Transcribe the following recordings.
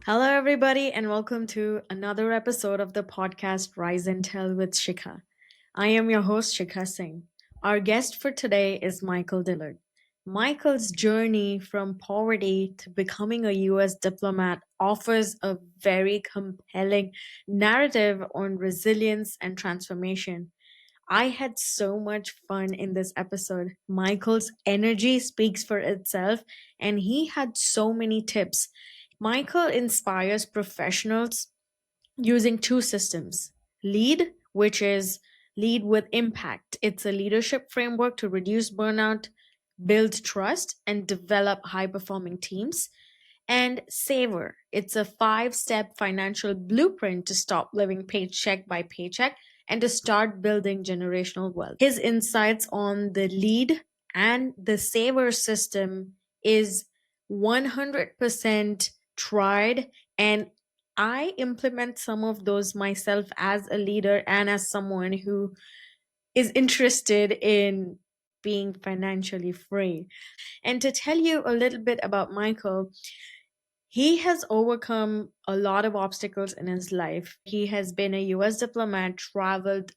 Hello, everybody, and welcome to another episode of the podcast Rise and Tell with Shikha. I am your host, Shikha Singh. Our guest for today is Michael Dillard. Michael's journey from poverty to becoming a US diplomat offers a very compelling narrative on resilience and transformation. I had so much fun in this episode. Michael's energy speaks for itself, and he had so many tips. Michael inspires professionals using two systems: LEAD, which is lead with impact. It's a leadership framework to reduce burnout, build trust, and develop high performing teams. And Savor, it's a five-step financial blueprint to stop living paycheck by paycheck and to start building generational wealth. His insights on the lead and the Savor system is 100% tried, and I implement some of those myself as a leader and as someone who is interested in being financially free. And to tell you a little bit about Michael, he has overcome a lot of obstacles in his life. He has been a US diplomat, traveled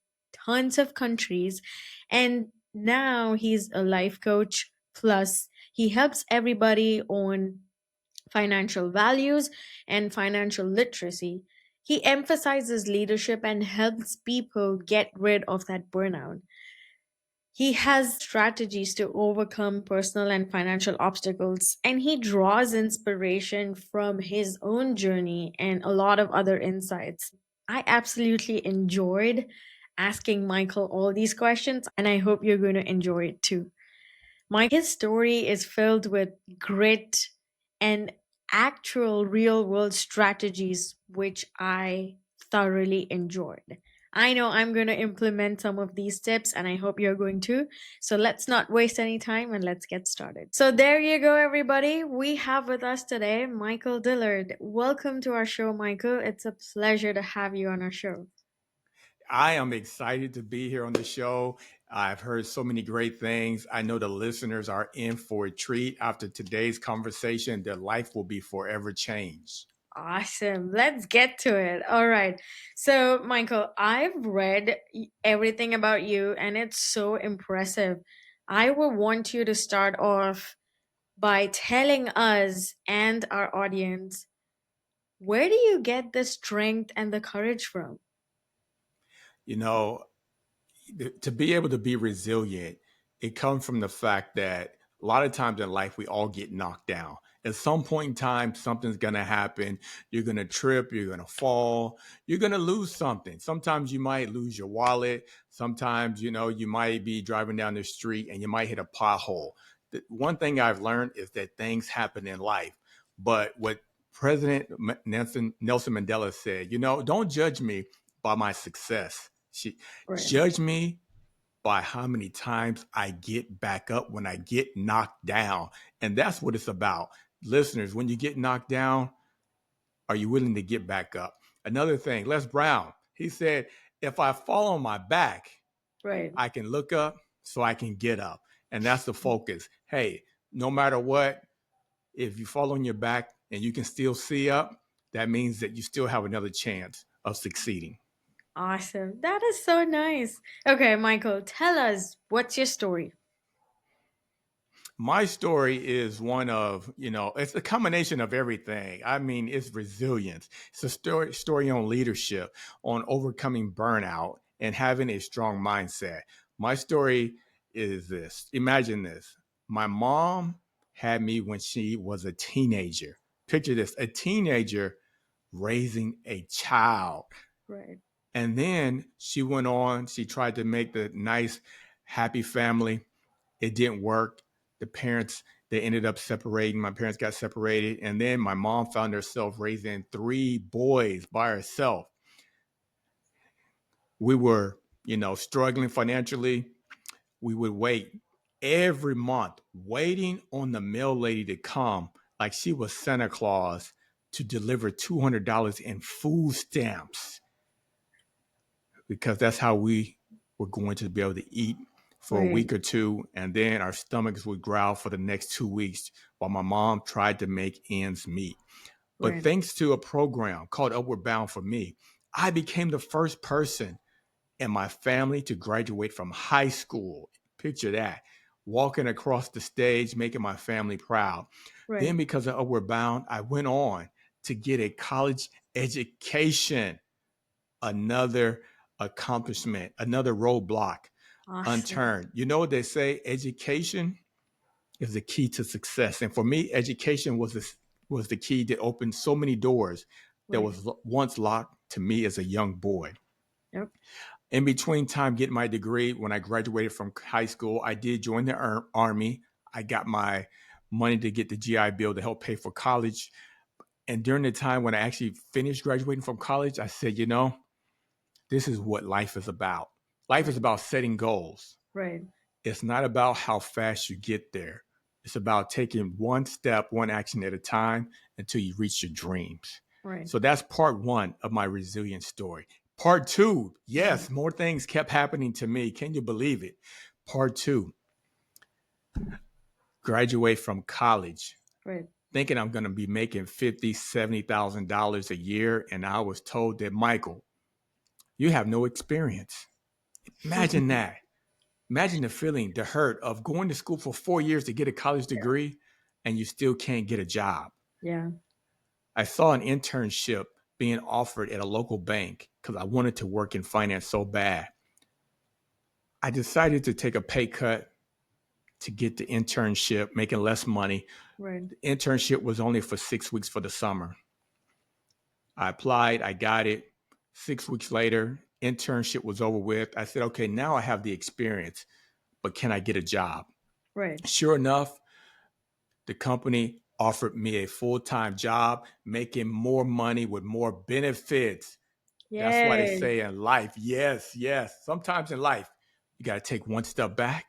tons of countries, and now he's a life coach. Plus, he helps everybody on financial values and financial literacy. He emphasizes leadership and helps people get rid of that burnout. He has strategies to overcome personal and financial obstacles, and he draws inspiration from his own journey and a lot of other insights. I absolutely enjoyed asking Michael all these questions, and I hope you're going to enjoy it too. His story is filled with grit and actual real world strategies, which I thoroughly enjoyed. I know I'm going to implement some of these tips and I hope you're going to. So let's not waste any time and let's get started. So there you go, everybody. We have with us today Michael Dillard. Welcome to our show, Michael. It's a pleasure to have you on our show. I am excited to be here on the show. I've heard so many great things. I know the listeners are in for a treat after today's conversation. Their life will be forever changed. Awesome. Let's get to it. All right. So, Michael, I've read everything about you and it's so impressive. I will want you to start off by telling us and our audience, where do you get the strength and the courage from? You know, to be able to be resilient, it comes from the fact that a lot of times in life we all get knocked down. At some point in time, something's gonna happen. You're gonna trip, you're gonna fall, you're gonna lose something. Sometimes you might lose your wallet. Sometimes, you might be driving down the street and you might hit a pothole. The one thing I've learned is that things happen in life. But what President Nelson Mandela said, don't judge me by my success. Right. Judge me by how many times I get back up when I get knocked down. And that's what it's about. Listeners, when you get knocked down, are you willing to get back up? Another thing, Les Brown, he said, if I fall on my back, Right. I can look up so I can get up. And that's the focus. Hey, no matter what, if you fall on your back and you can still see up, that means that you still have another chance of succeeding. Awesome. That is so nice. Okay, Michael, tell us, what's your story? My story is one of, it's a combination of everything. I mean, it's resilience. It's a story on leadership, on overcoming burnout and having a strong mindset. My story is this. Imagine this. My mom had me when she was a teenager. Picture this, a teenager raising a child. Right. And then she went on, she tried to make the nice, happy family. It didn't work. The parents, they ended up separating. My parents got separated. And then my mom found herself raising three boys by herself. We were, struggling financially. We would wait every month, waiting on the mail lady to come like she was Santa Claus to deliver $200 in food stamps because that's how we were going to be able to eat for a Right. week or two, and then our stomachs would growl for the next 2 weeks while my mom tried to make ends meet. But Right. thanks to a program called Upward Bound for me, I became the first person in my family to graduate from high school. Picture that. Walking across the stage, making my family proud. Right. Then, because of Upward Bound, I went on to get a college education, another accomplishment, another roadblock Awesome. unturned. You know what they say? Education is the key to success. And for me, education was the key that opened so many doors that Right. was once locked to me as a young boy. Yep. In between time getting my degree, when I graduated from high school, I did join the army. I got my money to get the GI Bill to help pay for college. And during the time when I actually finished graduating from college, I said, this is what life is about. Life is Right. about setting goals. Right. It's not about how fast you get there. It's about taking one step, one action at a time until you reach your dreams. Right. So that's part one of my resilience story. Part two, Mhm. yes, more things kept happening to me. Can you believe it? Part two, graduate from college, Right. thinking I'm going to be making $50,000, $70,000 a year. And I was told that, Michael, you have no experience. Imagine that. Imagine the feeling, the hurt of going to school for 4 years to get a college degree and you still can't get a job. Yeah. I saw an internship being offered at a local bank because I wanted to work in finance so bad. I decided to take a pay cut to get the internship, making less money. Right. The internship was only for 6 weeks for the summer. I applied, I got it. 6 weeks later, internship was over with. I said, okay, now I have the experience, but can I get a job? Right. Sure enough, the company offered me a full-time job, making more money with more benefits. That's why they Yay. say in life, yes, yes. Sometimes in life, you got to take one step back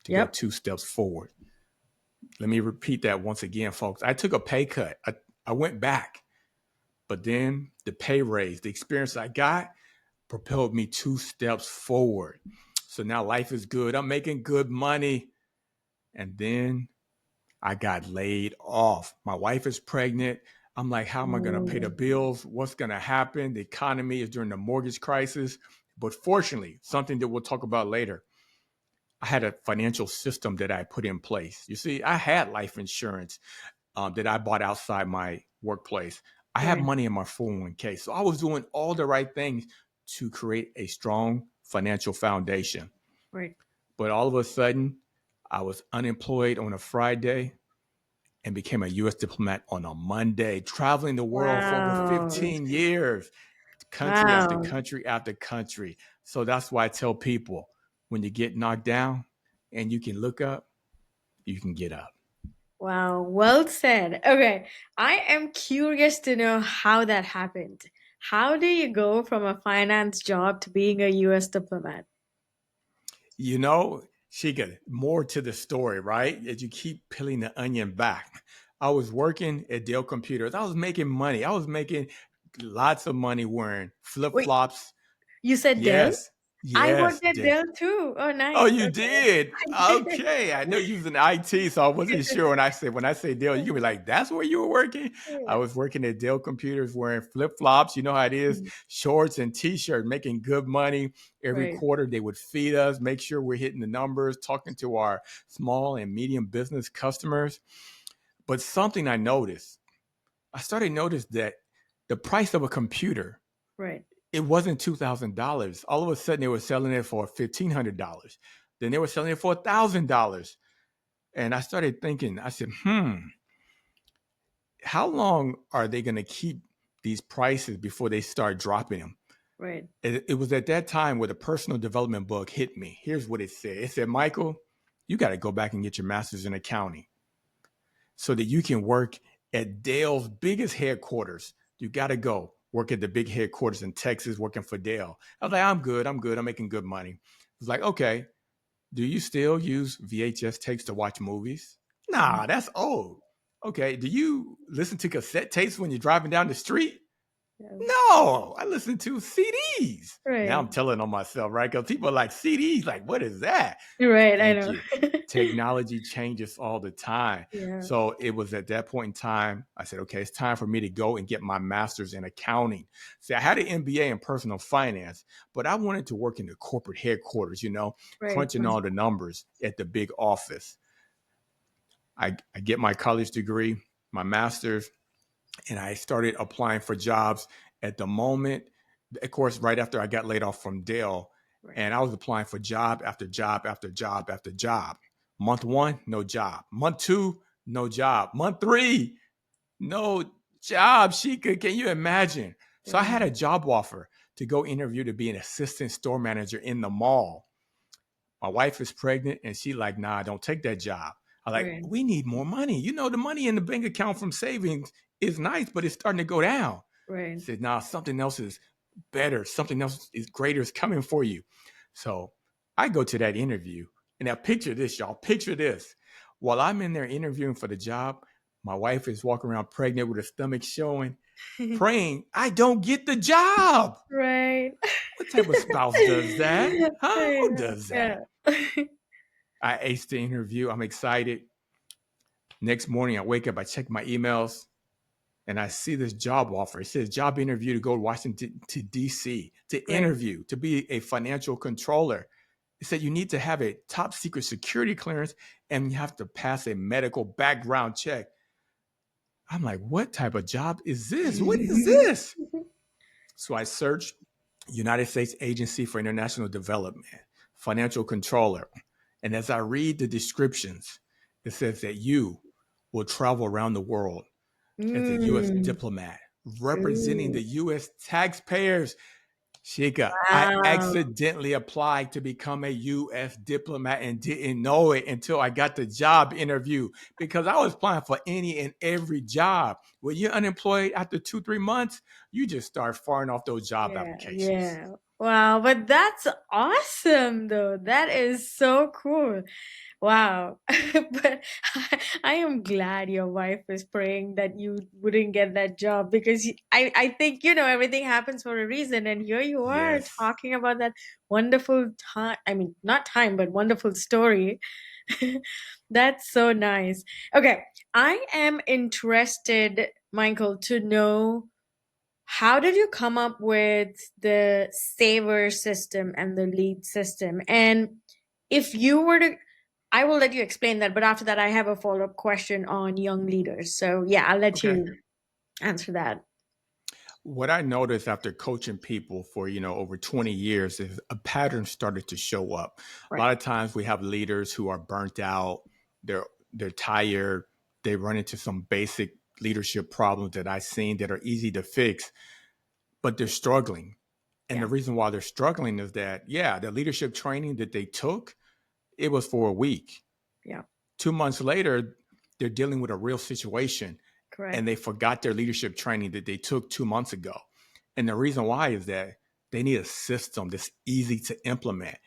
to go Yep. 2 steps forward. Let me repeat that once again, folks. I took a pay cut. I went back, but then the pay raise, the experience I got propelled me 2 steps forward. So now life is good. I'm making good money. And then I got laid off. My wife is pregnant. I'm like, how am I going to pay the Oh. bills? What's going to happen? The economy is during the mortgage crisis. But fortunately, something that we'll talk about later, I had a financial system that I put in place. You see, I had life insurance that I bought outside my workplace. I have Right. money in my 401k. So I was doing all the right things to create a strong financial foundation. Right. But all of a sudden, I was unemployed on a Friday and became a U.S. diplomat on a Monday, traveling the world for over Wow. 15 years, country after Wow. country after country. So that's why I tell people when you get knocked down and you can look up, you can get up. Wow. Well said. Okay. I am curious to know how that happened. How do you go from a finance job to being a US diplomat? You know, Sheikha, more to the story, right? As you keep peeling the onion back. I was working at Dell Computers. I was making money. I was making lots of money wearing flip Wait, flops. you said Dell? Yes, I yes, worked at Dell. Dell too. Oh, Oh, nice. you Okay. did? I did. Okay. I know you was in IT, so I wasn't sure when I say Dell, you can be like, that's where you were working? I Yeah. was working at Dell Computers wearing flip-flops. You know how it is, Mhm. shorts and t-shirts, making good money. Every Right. quarter they would feed us, make sure we're hitting the numbers, talking to our small and medium business customers. But something I started to notice that the price of a computer, Right. it wasn't $2,000. All of a sudden, they were selling it for $1,500. Then they were selling it for $1,000. And I started thinking, I said, how long are they going to keep these prices before they start dropping them? Right. It was at that time where the personal development book hit me. Here's what it said. It said, Michael, you got to go back and get your master's in accounting so that you can work at Dell's biggest headquarters. You got to go work at the big headquarters in Texas working for Dell. I was like, I'm good. I'm good. I'm making good money. It was like, okay, do you still use VHS tapes to watch movies? Mhm. Nah, that's old. Okay, do you listen to cassette tapes when you're driving down the street? Yeah. No, I listen to CDs. Now Right. I'm telling on myself, right? Because people are like CDs, like, what is that? You're right. I Thank know. you. Technology changes all the time. Yeah. So it was at that point in time, I said, okay, it's time for me to go and get my master's in accounting. See, I had an MBA in personal finance, but I wanted to work in the corporate headquarters, Right. crunching Right. all the numbers at the big office. I get my college degree, my master's, and I started applying for jobs at the moment. Of course, right after I got laid off from Dell, Right. and I was applying for job after job after job after job. Month one, no job. Month two, no job. Month three, no job. Sheekha, can you imagine? So I had Damn. a job offer to go interview to be an assistant store manager in the mall. My wife is pregnant and she like, nah, don't take that job. I like, Right. we need more money. The money in the bank account from savings is nice, but it's starting to go down. I Right. said, nah, something else is better. Something else is greater is coming for you. So I go to that interview and now picture this, y'all. Picture this. While I'm in there interviewing for the job, my wife is walking around pregnant with her stomach showing, praying, I don't get the job. Right. What type of spouse does that? Huh? Who Yeah. does Yeah. that? I aced the interview. I'm excited. Next morning, I wake up, I check my emails, and I see this job offer. It says job interview to go to Washington to DC to Right. interview to be a financial controller. It said you need to have a top secret security clearance and you have to pass a medical background check. I'm like, what type of job is this? What is this? So I searched United States Agency for International Development, financial controller. And as I read the descriptions, it says that you will travel around the world as a U.S. Mm. diplomat representing Ooh. the U.S. taxpayers. Sheikha, I Wow. accidentally applied to become a U.S. diplomat and didn't know it until I got the job interview because I was applying for any and every job. When you're unemployed after 2, 3 months, you just start firing off those job Yeah. applications. Yeah. Wow. But that's awesome, though. That is so cool. Wow. But I am glad your wife is praying that you wouldn't get that job because I think, everything happens for a reason. And here you are Yes. talking about that wonderful time. I mean, not time, but wonderful story. That's so nice. Okay. I am interested, Michael, to know how did you come up with the saver system and the lead system? And if you were to, I will let you explain that, but after that, I have a follow up question on young leaders. So, yeah, I'll let Okay. you answer that. What I noticed after coaching people for, over 20 years is a pattern started to show up. A Right. lot of times we have leaders who are burnt out, they're they're tired, they run into some basic leadership problems that I've seen that are easy to fix, but they're struggling. And the Yeah. reason why they're struggling is that, yeah, the leadership training that they took, it was for a week. Yeah. 2 months later, they're dealing with a real situation and Correct. they forgot their leadership training that they took 2 months ago. And the reason why is that they need a system that's easy to implement.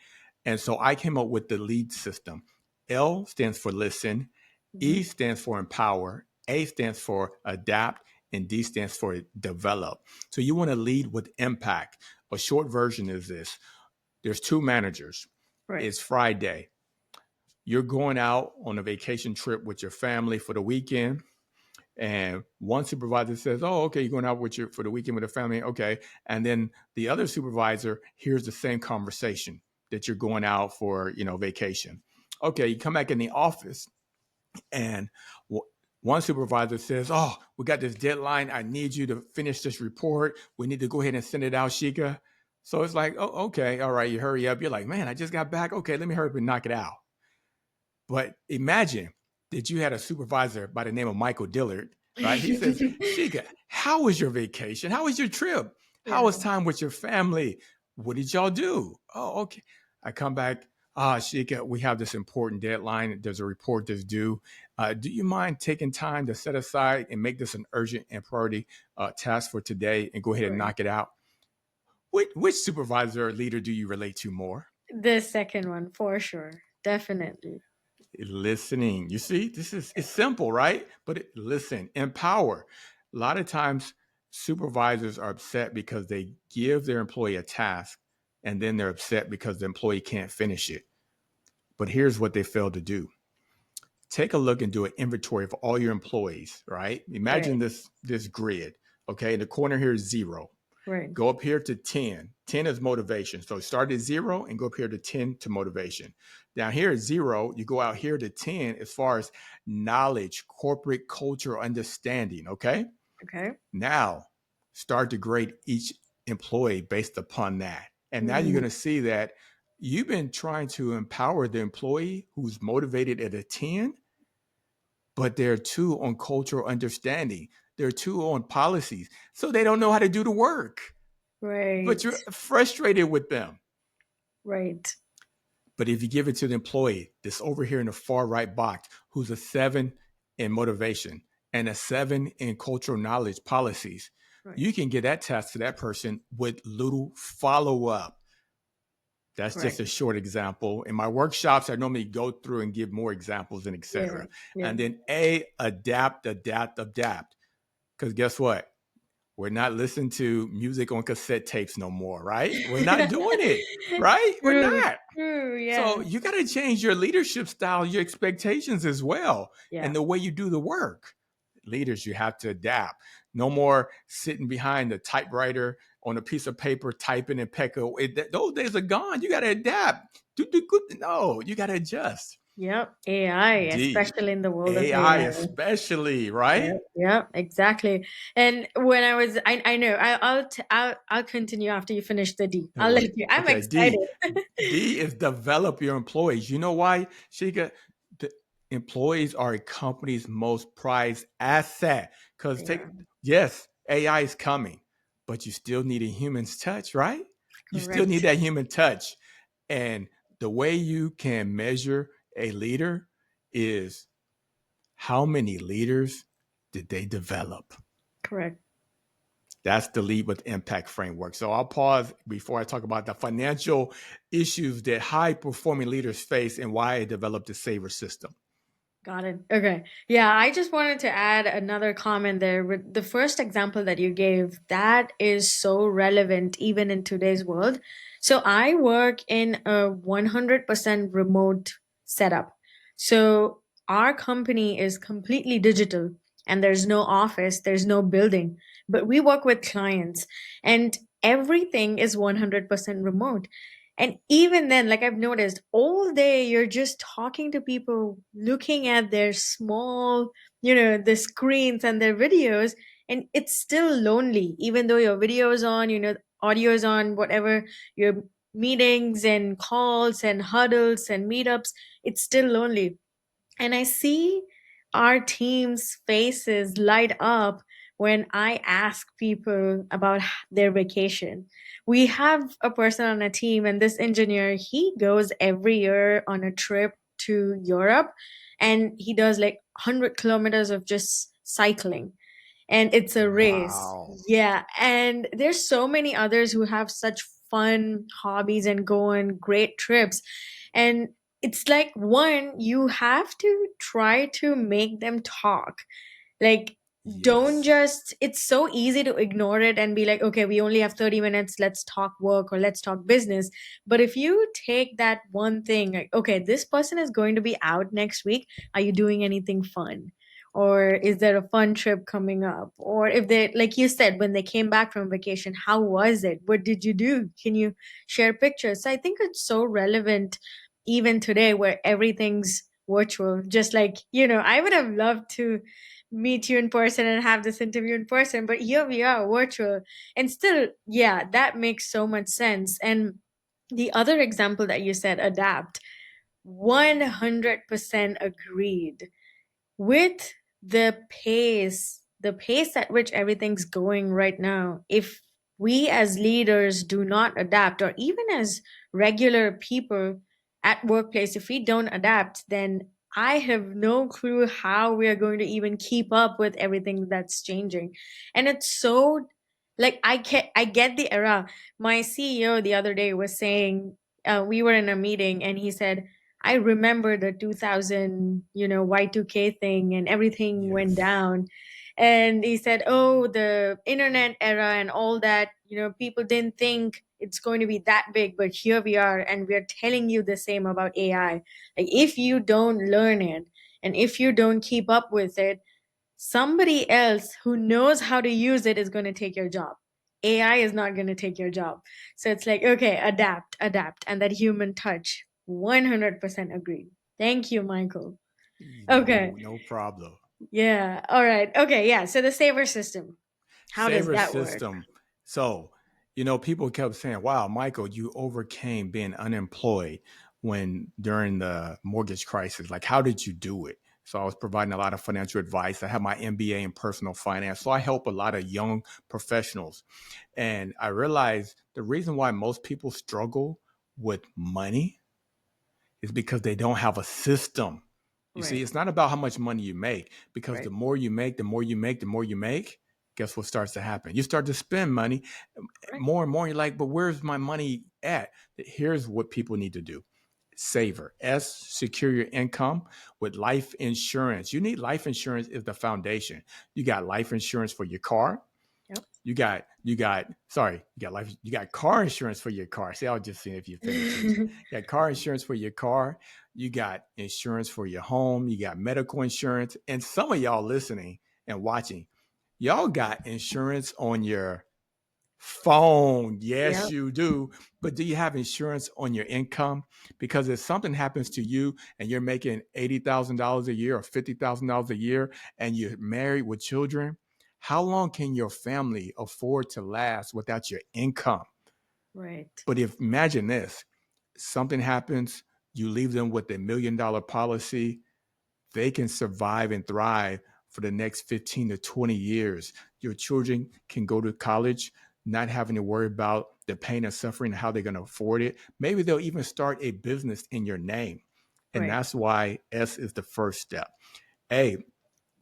And so I came up with the LEAD system. L stands for listen, Hmm. E stands for empower, A stands for adapt, and D stands for develop. So you want to lead with impact. A short version is this: there's two managers. Right. It's Friday. You're going out on a vacation trip with your family for the weekend. And one supervisor says, "Oh, okay, you're going out with your for the weekend with the family, okay." And then the other supervisor hears the same conversation that you're going out for, vacation. Okay, you come back in the office, and one supervisor says, "Oh, we got this deadline. I need you to finish this report. We need to go ahead and send it out, Sheikha." So it's like, "Oh, okay, all right." You hurry up. You're like, "Man, I just got back. Okay, let me hurry up and knock it out." But imagine that you had a supervisor by the name of Michael Dillard, right? He says, Sheikha, how was your vacation? How was your trip? How Yeah. was time with your family? What did y'all do? Oh, okay. I come back. Sheikha, we have this important deadline. There's a report that's due. Do you mind taking time to set aside and make this an urgent and priority task for today and go ahead and Right. knock it out? Which supervisor or leader do you relate to more? The second one, for sure. Definitely. Listening. You see, it's simple, right? But listen, empower. A lot of times supervisors are upset because they give their employee a task and then they're upset because the employee can't finish it. But here's what they fail to do. Take a look and do an inventory of all your employees, right? Imagine Right. this grid. Okay, in the corner here is 0. Right. Go up here to 10. 10 is motivation. So start at 0 and go up here to 10 to motivation. Down here at 0, you go out here to 10 as far as knowledge, corporate culture, understanding. Okay. Okay. Now start to grade each employee based upon that. And now you're Mm, going to see that you've been trying to empower the employee who's motivated at a 10, but they're 2 on cultural understanding. They're 2 on policies. So they don't know how to do the work, but right. you're frustrated with them. Right. But if you give it to the employee that's over here in the far right box, who's a 7 in motivation and a 7 in cultural knowledge policies, Right. you can get that task to that person with little follow up. That's just Correct. a short example. In my workshops, I normally go through and give more examples and Yeah. etc. Yeah. And then adapt, adapt, adapt. Because guess what? We're not listening to music on cassette tapes no more, right? We're not doing it, right? We're True. not. True. Yeah. So you got to change your leadership style, your expectations as well, Yeah. and the way you do the work. Leaders, you have to adapt. No more sitting behind the typewriter on a piece of paper typing and pecking. Those days are gone. You got to adapt. No, you got to adjust. Yep. AI, D, especially in the world of AI AI. especially, right? Yep, yep, exactly. And when I know I'll continue after you finish the D. I'll let Wait. you. I'm Okay. excited. D is develop your employees. You know why, Sheikha? The employees are a company's most prized asset. Because Yeah, yes, AI is coming, but you still need a human's touch, right? You still need correct. that human touch. And the way you can measure a leader is how many leaders did they develop? Correct. That's the lead with impact framework. So I'll pause before I talk about the financial issues that high performing leaders face and why I developed the Saver system. Got it. Okay. Yeah, I just wanted to add another comment there. With the first example that you gave, that is so relevant even in today's world. So I work in a 100% remote setup. So our company is completely digital and there's no office, there's no building, but we work with clients and everything is 100% remote. And even then, like I've noticed, all day you're just talking to people, looking at their small, the screens and their videos, and it's still lonely, even though your video is on, audio is on, whatever, your meetings and calls and huddles and meetups, it's still lonely. And I see our team's faces light up when I ask people about their vacation. We have a person on a team, and this engineer, he goes every year on a trip to Europe and he does like 100 kilometers of just cycling, and it's a race. Wow. Yeah. And there's so many others who have such fun hobbies and go on great trips. And it's like, one, you have to try to make them talk. Like, don't Yes. just, it's so easy to ignore it and be like, okay, we only have 30 minutes, let's talk work or let's talk business. But if you take that one thing, like, okay, this person is going to be out next week, are you doing anything fun? Or is there a fun trip coming up? Or if they, like you said, when they came back from vacation, how was it? What did you do? Can you share pictures? So I think it's so relevant even today where everything's virtual. Just like, I would have loved to meet you in person and have this interview in person, but here we are virtual. And still, yeah, that makes so much sense. And the other example that you said, adapt, 100% agreed with the pace at which everything's going right now. If we as leaders do not adapt, or even as regular people at workplace, if we don't adapt, then I have no clue how we are going to even keep up with everything that's changing. And it's so, like, I get the era. My CEO the other day was saying, we were in a meeting and he said, I remember the 2000, Y2K thing and everything went Yes. down. And he said, oh, the internet era and all that, people didn't think it's going to be that big, but here we are, and we're telling you the same about AI. Like, if you don't learn it and if you don't keep up with it, somebody else who knows how to use it is going to take your job. AI is not going to take your job. So it's like, okay, adapt, and that human touch. 100% agreed. Thank you, Michael. Okay. No problem. Yeah. All right. Okay. Yeah. So the saver system, how does Saver that work? system. So, people kept saying, wow, Michael, you overcame being unemployed when during the mortgage crisis. Like, how did you do it? So I was providing a lot of financial advice. I have my MBA in personal finance. So I help a lot of young professionals. And I realized the reason why most people struggle with money is because they don't have a system. You see, Right. it's not about how much money you make, because the Right. more you make, the more you make, the more you make, guess what starts to happen? You start to spend money Right. more and more. You're like, but where's my money at? Here's what people need to do. Saver. S, secure your income with life insurance. You need life insurance is the foundation. You got life insurance for your car. Yep. You got car insurance for your car. See, I was just seeing if you paid attention. You got car insurance for your car. You got insurance for your home. You got medical insurance. And some of y'all listening and watching, y'all got insurance on your phone. Yes, Yep. you do. But do you have insurance on your income? Because if something happens to you and you're making $80,000 a year or $50,000 a year and you're married with children, how long can your family afford to last without your income? Right. But if imagine this, something happens, you leave them with $1 million policy, they can survive and thrive for the next 15 to 20 years. Your children can go to college, not having to worry about the pain and suffering and how they're going to afford it. Maybe they'll even start a business in your name. And Right. that's why S is the first step. A,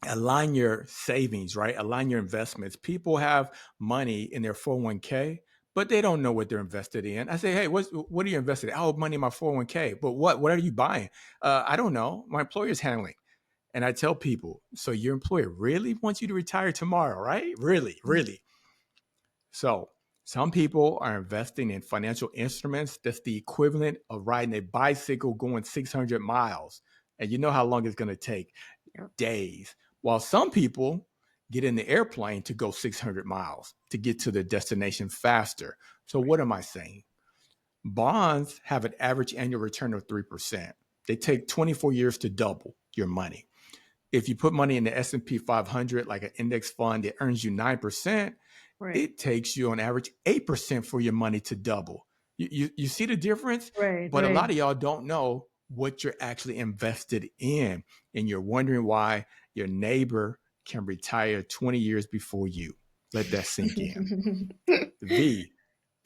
align your savings, right? Align your investments. People have money in their 401k, but they don't know what they're invested in. I say, hey, what are you invested in? Oh, money in my 401k. But what are you buying? I don't know. My employer's handling. And I tell people, so your employer really wants you to retire tomorrow, right? Really, really. So some people are investing in financial instruments that's the equivalent of riding a bicycle going 600 miles. And you know how long it's going to take? Yep. Days. While some people get in the airplane to go 600 miles to get to the destination faster. So Right. what am I saying? Bonds have an average annual return of 3%. They Right. take 24 years to double your money. If you put money in the S&P 500 like an index fund that earns you 9%, Right. it takes you on average 8% for your money to double. You see the difference? Right. But a Right. lot of y'all don't know what you're actually invested in. And you're wondering why your neighbor can retire 20 years before you. Let that sink in. V,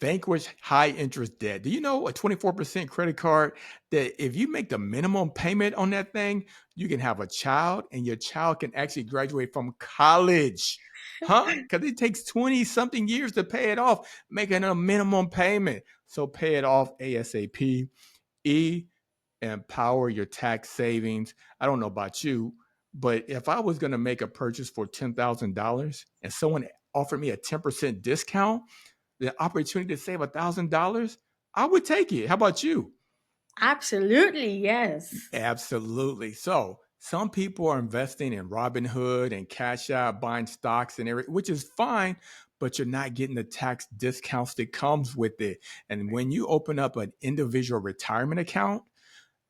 vanquish high interest debt. Do you know a 24% credit card that if you make the minimum payment on that thing, you can have a child and your child can actually graduate from college? Huh? Because it takes 20 something years to pay it off, making a minimum payment. So pay it off ASAP. E, empower your tax savings. I don't know about you, but if I was going to make a purchase for $10,000 and someone offered me a 10% discount, the opportunity to save $1,000, I would take it. How about you? Absolutely. Yes. Absolutely. So some people are investing in Robinhood and Cash App, buying stocks and everything, which is fine, but you're not getting the tax discounts that comes with it. And when you open up an individual retirement account,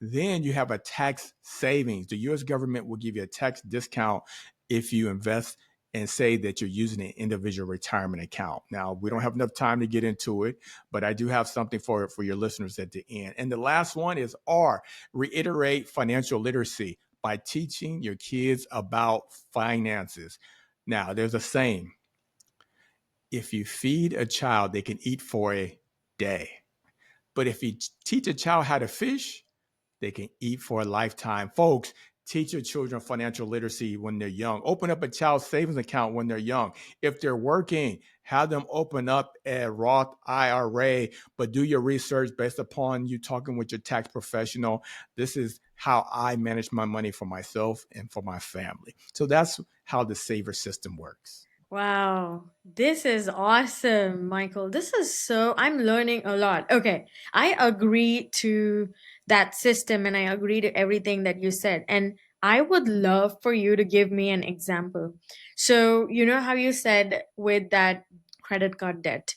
then you have a tax savings. The US government will give you a tax discount if you invest and say that you're using an individual retirement account. Now, we don't Right. have enough time to get into it, but I do have something for your listeners at the end. And the last one is R, reiterate financial literacy by teaching your kids about finances. Now, there's a saying, if you feed a child, they can eat for a day. But if you teach a child how to fish, they can eat for a lifetime. Folks, Teach your children financial literacy when they're young. Open up a child savings account when they're young. If they're working, have them open up a Roth IRA, but do your research based upon you talking with your tax professional. This is how I manage my money for myself and for my family. So that's how the saver system works. Wow, this is awesome, Michael. I'm learning a lot. Okay, I agree to that system and I agree to everything that you said. And I would love for you to give me an example. So, you know how you said with that credit card debt,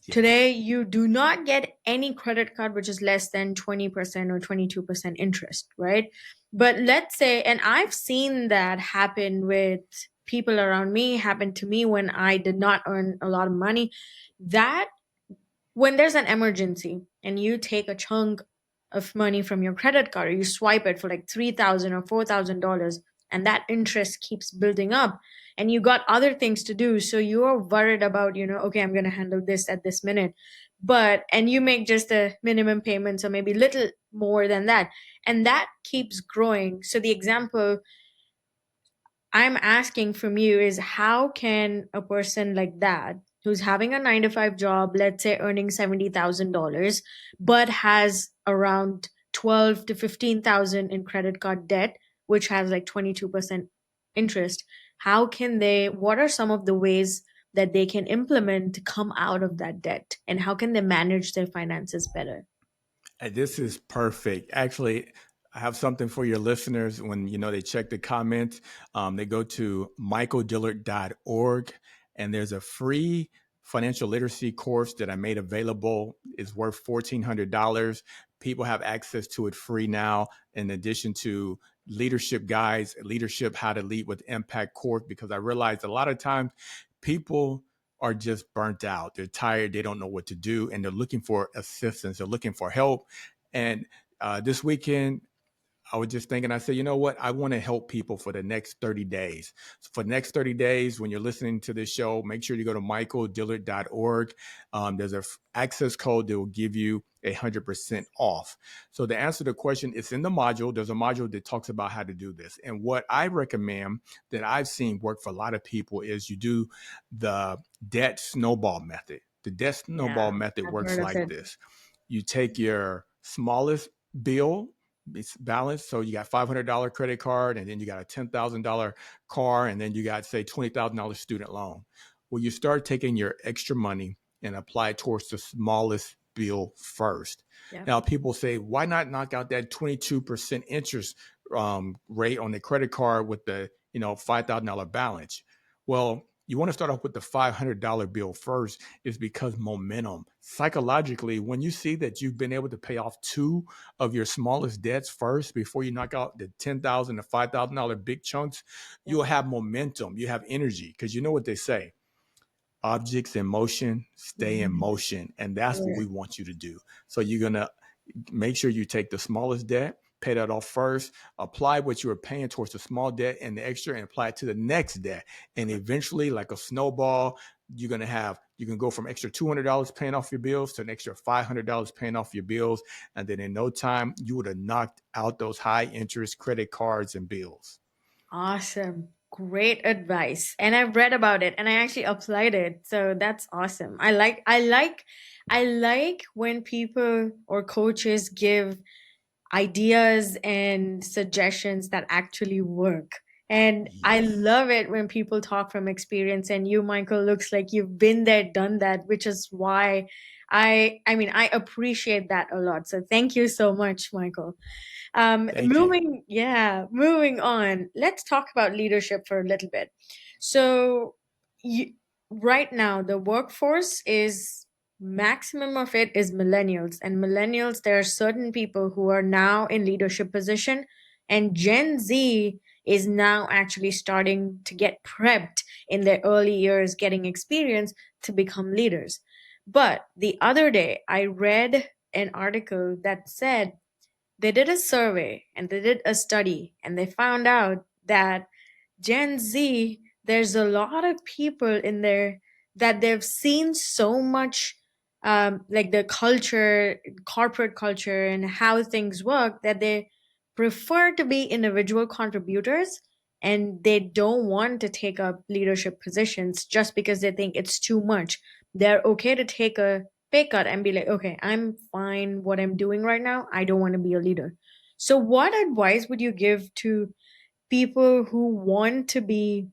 Yes. today, you do not get any credit card which is less than 20% or 22% interest, right? But let's say, and I've seen that happen with people around me, happen to me when I did not earn a lot of money. That when there's an emergency and you take a chunk of money from your credit card or you swipe it for like 3,000 or $4,000 and that interest keeps building up and you got other things to do, so you're worried about, okay, I'm going to handle this at this minute, but and you make just a minimum payments or maybe little more than that, and that keeps growing. So the example I'm asking from you is, how can a person like that who's having a 9 to 5 job, let's say earning $70,000, but has around 12 to 15,000 in credit card debt, which has like 22% interest, what are some of the ways that they can implement to come out of that debt? And how can they manage their finances better? And this is perfect. Actually, I have something for your listeners. When they check the comments, they go to michaeldillard.org, and there's a free financial literacy course that I made available. It's worth $1,400. People have access to it free now, in addition to leadership guides, leadership how to lead with impact course, because I realized a lot of times people are just burnt out. They're tired. They don't know what to do, and they're looking for assistance. They're looking for help. And this weekend, I was just thinking, I said, you know what? I want to help people for the next 30 days. So for the next 30 days, when you're listening to this show, make sure you go to michaeldillard.org. There's an access code that will give you 100% off. So to answer the question, it's in the module. There's a module that talks about how to do this. And what I recommend that I've seen work for a lot of people is you do the debt snowball method. The debt snowball Yeah, method I've works heard of like it. this. You take your smallest bill, it's balanced. So you got $500 credit card, and then you got a $10,000 car, and then you got, say, $20,000 student loan. Well, you start taking your extra money and apply it towards the smallest bill first. Yeah. Now, people say, why not knock out that 22% interest rate on the credit card with the $5,000 balance? Well, you want to start off with the $500 bill first, is because momentum. Psychologically, when you see that you've been able to pay off two of your smallest debts first before you knock out the $10,000 to $5,000 big chunks, Yeah. you'll have momentum. You have energy, because you know what they say: objects in motion stay in Mhm. motion, and that's what Yeah. we want you to do. So you're gonna make sure you take the smallest debt, pay that off first, apply what you were paying towards the small debt and the extra, and apply it to the next debt. And eventually, like a snowball, you can go from extra $200 paying off your bills to an extra $500 paying off your bills. And then in no time, you would have knocked out those high interest credit cards and bills. Awesome. Great advice. And I've read about it and I actually applied it. So that's awesome. I like when people or coaches give ideas and suggestions that actually work. And I Yes. love it when people talk from experience, and you, Michael, looks like you've been there, done that, which is why I appreciate that a lot. So thank you so much, Michael. Thank you. Moving on. Let's talk about leadership for a little bit. So, you, right now, the workforce is maximum of it is millennials, and millennials. There are certain people who are now in leadership position, and Gen Z is now actually starting to get prepped in their early years, getting experience to become leaders. But the other day, I read an article that said they did a survey and they did a study and they found out that Gen Z, there's a lot of people in there that they've seen so much, like the culture, corporate culture, and how things work, that they prefer to be individual contributors and they don't want to take up leadership positions just because they think it's too much. They're okay to take a pay cut and be like, okay, I'm fine what I'm doing right now. I don't want to be a leader. So, what advice would you give to people who want to be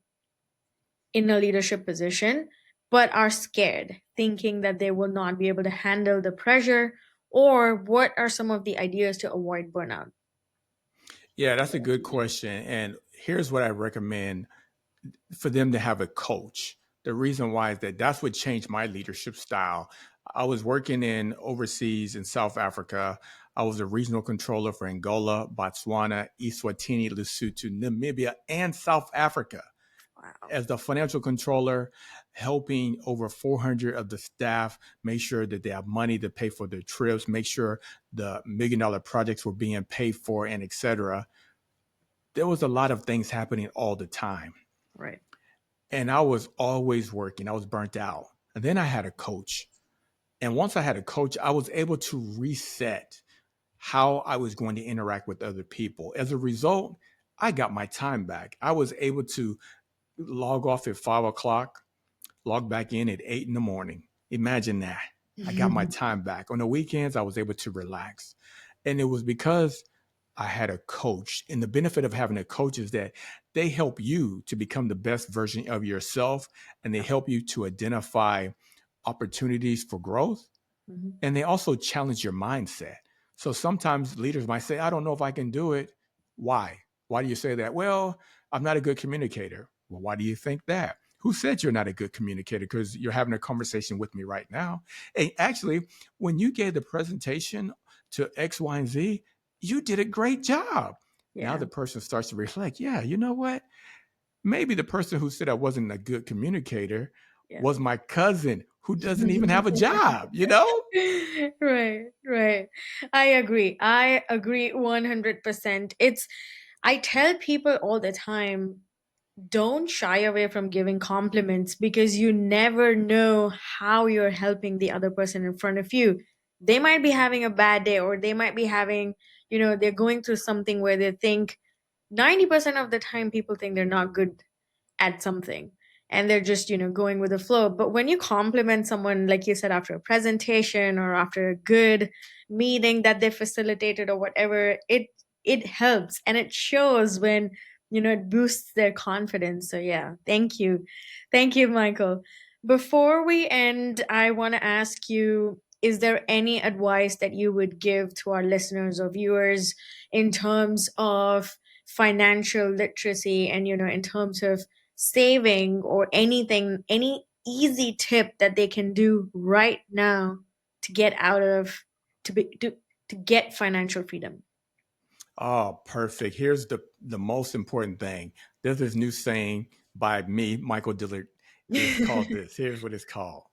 in a leadership position but are scared, thinking that they will not be able to handle the pressure? Or what are some of the ideas to avoid burnout? Yeah, that's a good question. And here's what I recommend for them to have a coach. The reason why is that that's what changed my leadership style. I was working in overseas in South Africa. I was a regional controller for Angola, Botswana, Eswatini, Lesotho, Namibia, and South Africa. Wow. As the financial controller, helping over 400 of the staff make sure that they have money to pay for their trips, make sure the $1 million projects were being paid for, and etc. There was a lot of things happening all the time. Right. And I was always working. I was burnt out. And then I had a coach. And once I had a coach, I was able to reset how I was going to interact with other people. As a result, I got my time back. I was able to log off at 5 o'clock, log back in at 8 in the morning. Imagine that. I got my time back. On the weekends, I was able to relax. And it was because I had a coach. And the benefit of having a coach is that they help you to become the best version of yourself and they Yeah. help you to identify opportunities for growth. Mhm. And they also challenge your mindset. So sometimes leaders might say, I don't know if I can do it. Why? Why do you say that? Well, I'm not a good communicator. Well, why do you think that? Who said you're not a good communicator? Because you're having a conversation with me right now. And actually, when you gave the presentation to X, Y, and Z, you did a great job. Now Yeah. the person starts to reflect, yeah, you know what? Maybe the person who said I wasn't a good communicator Yeah. was my cousin who doesn't even have a job, you know? Right, right. I agree 100%. I tell people all the time, don't shy away from giving compliments because you never know how you're helping the other person in front of you. They might be having a bad day, or they might be having, they're going through something where they think 90% of the time people think they're not good at something and they're just going with the flow. But when you compliment someone, like you said, after a presentation or after a good meeting that they facilitated or whatever, it helps and it shows when it boosts their confidence. So yeah, thank you, Michael. Before we end, I want to ask you, is there any advice that you would give to our listeners or viewers in terms of financial literacy, and in terms of saving, or anything, any easy tip that they can do right now to get out of to be to get financial freedom? Oh, perfect. Here's the most important thing. There's this new saying by me, Michael Dillard. It's called this. Here's what it's called.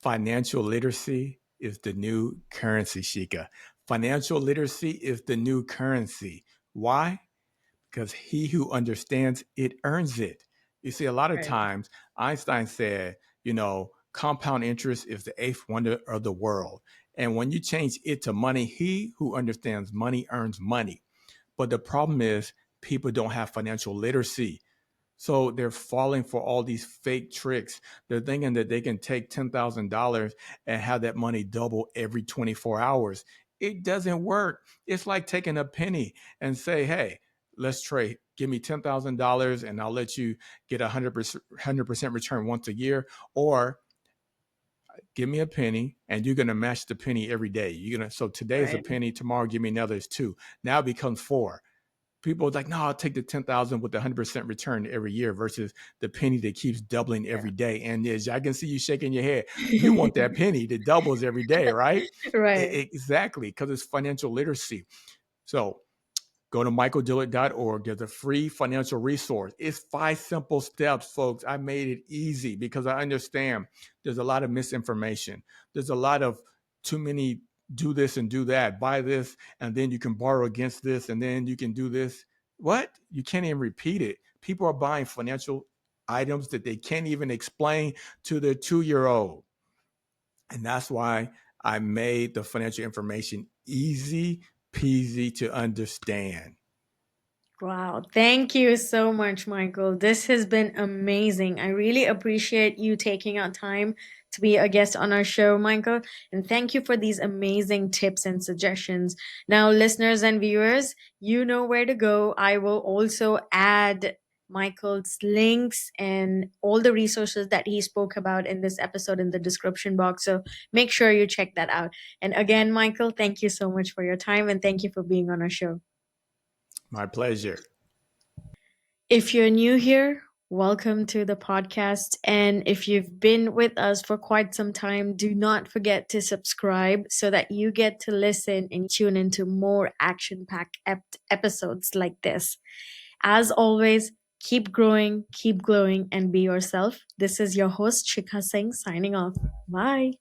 Financial literacy is the new currency, Sheikha. Financial literacy is the new currency. Why? Because he who understands it earns it. You see, a lot of Right. times Einstein said, compound interest is the eighth wonder of the world. And when you change it to money, he who understands money earns money. But the problem is people don't have financial literacy. So they're falling for all these fake tricks. They're thinking that they can take $10,000 and have that money double every 24 hours. It doesn't work. It's like taking a penny and say, hey, let's trade. Give me $10,000 and I'll let you get 100% return once a year. Or give me a penny and you're going to match the penny every day. So today is a Right. penny. Tomorrow, give me another is two. Now it becomes four. People are like, no, I'll take the 10,000 with the 100% return every year versus the penny that keeps doubling every day. And as I can see you shaking your head, you want that penny that doubles every day, right? Right. Exactly, because it's financial literacy. So go to michaeldillard.org. There's a free financial resource. It's 5 simple steps, folks. I made it easy because I understand there's a lot of misinformation. There's a lot of too many do this and do that, buy this, and then you can borrow against this, and then you can do this. What? You can't even repeat it. People are buying financial items that they can't even explain to their 2-year-old. And that's why I made the financial information easy peasy to understand. Wow. Thank you so much, Michael. This has been amazing. I really appreciate you taking out time to be a guest on our show, Michael. And thank you for these amazing tips and suggestions. Now, listeners and viewers, you know where to go. I will also add Michael's links and all the resources that he spoke about in this episode in the description box. So make sure you check that out. And again, Michael, thank you so much for your time and thank you for being on our show. My pleasure. If you're new here, welcome to the podcast. And if you've been with us for quite some time, do not forget to subscribe so that you get to listen and tune into more action packed episodes like this. As always, keep growing, keep glowing, and be yourself. This is your host, Sheekha Singh, signing off. Bye.